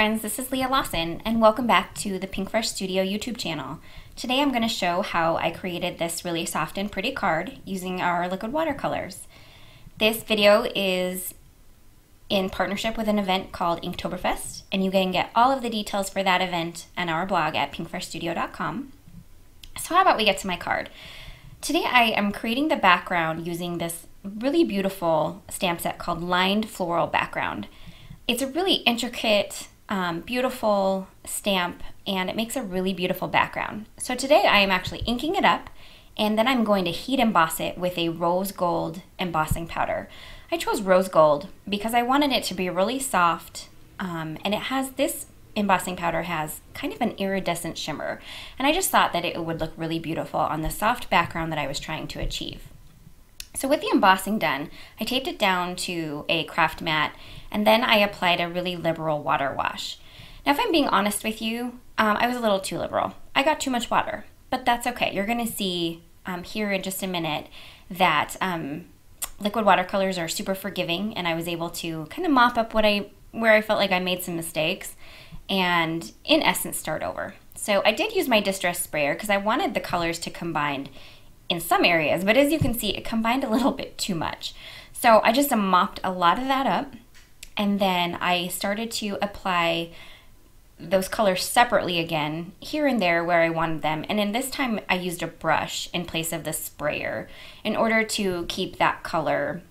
friends, this is Leah Lawson and welcome back to the Pinkfresh Studio YouTube channel. Today I'm going to show how I created this really soft and pretty card using our liquid watercolors. This video is in partnership with an event called Inktoberfest, and you can get all of the details for that event on our blog at pinkfreshstudio.com. So how about we get to my card? Today I am creating the background using this really beautiful stamp set called Lined Floral Background. It's a really intricate, beautiful stamp, and it makes a really beautiful background. So today I am actually inking it up, and then I'm going to heat emboss it with a rose gold embossing powder. I chose rose gold because I wanted it to be really soft, and this embossing powder has kind of an iridescent shimmer, and I just thought that it would look really beautiful on the soft background that I was trying to achieve. So with the embossing done, I taped it down to a craft mat, and then I applied a really liberal water wash. Now if I'm being honest with you, I was a little too liberal. I got too much water, but that's okay. You're going to see here in just a minute that liquid watercolors are super forgiving, and I was able to kind of mop up where I felt like I made some mistakes and in essence start over. So I did use my distress sprayer because I wanted the colors to combine in some areas, but as you can see, it combined a little bit too much. So I just mopped a lot of that up, and then I started to apply those colors separately again, here and there where I wanted them. And in this time, I used a brush in place of the sprayer in order to keep that color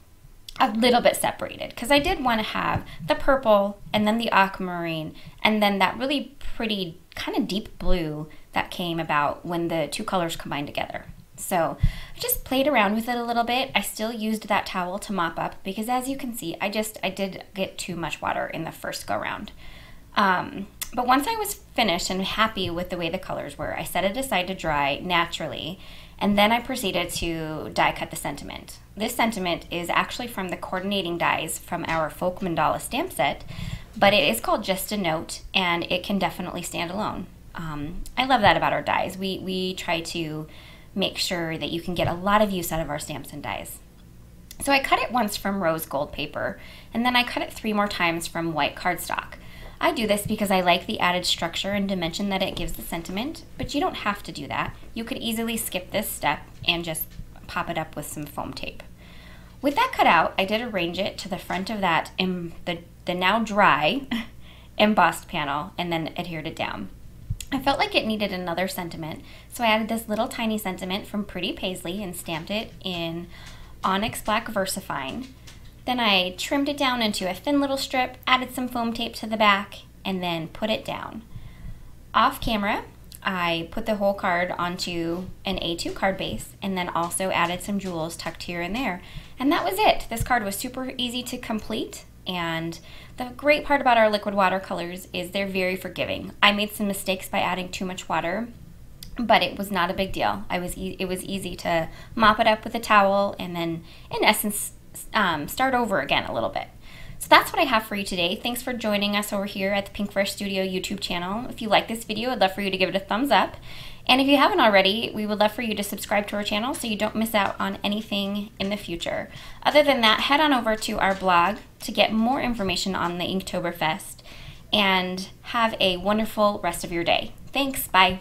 a little bit separated, because I did want to have the purple and then the aquamarine and then that really pretty kind of deep blue that came about when the two colors combined together. So I just played around with it a little bit. I still used that towel to mop up because, as you can see, I did get too much water in the first go round. But once I was finished and happy with the way the colors were, I set it aside to dry naturally, and then I proceeded to die cut the sentiment. This sentiment is actually from the coordinating dies from our folk Mandala stamp set, but it is called Just a Note, and it can definitely stand alone. I love that about our dies. We try to make sure that you can get a lot of use out of our stamps and dies. So I cut it once from rose gold paper, and then I cut it 3 more times from white cardstock. I do this because I like the added structure and dimension that it gives the sentiment, but you don't have to do that. You could easily skip this step and just pop it up with some foam tape. With that cut out, I did arrange it to the front of that the now dry embossed panel and then adhered it down. I felt like it needed another sentiment, so I added this little tiny sentiment from Pretty Paisley and stamped it in Onyx Black VersaFine. Then I trimmed it down into a thin little strip, added some foam tape to the back, and then put it down. Off camera, I put the whole card onto an A2 card base and then also added some jewels tucked here and there. And that was it. This card was super easy to complete. And the great part about our liquid watercolors is they're very forgiving. I made some mistakes by adding too much water, but it was not a big deal. It was easy to mop it up with a towel and then, in essence, start over again a little bit. So that's what I have for you today. Thanks for joining us over here at the Pinkfresh Studio YouTube channel. If you like this video, I'd love for you to give it a thumbs up. And if you haven't already, we would love for you to subscribe to our channel so you don't miss out on anything in the future. Other than that, head on over to our blog to get more information on the Inktoberfest, and have a wonderful rest of your day. Thanks, bye.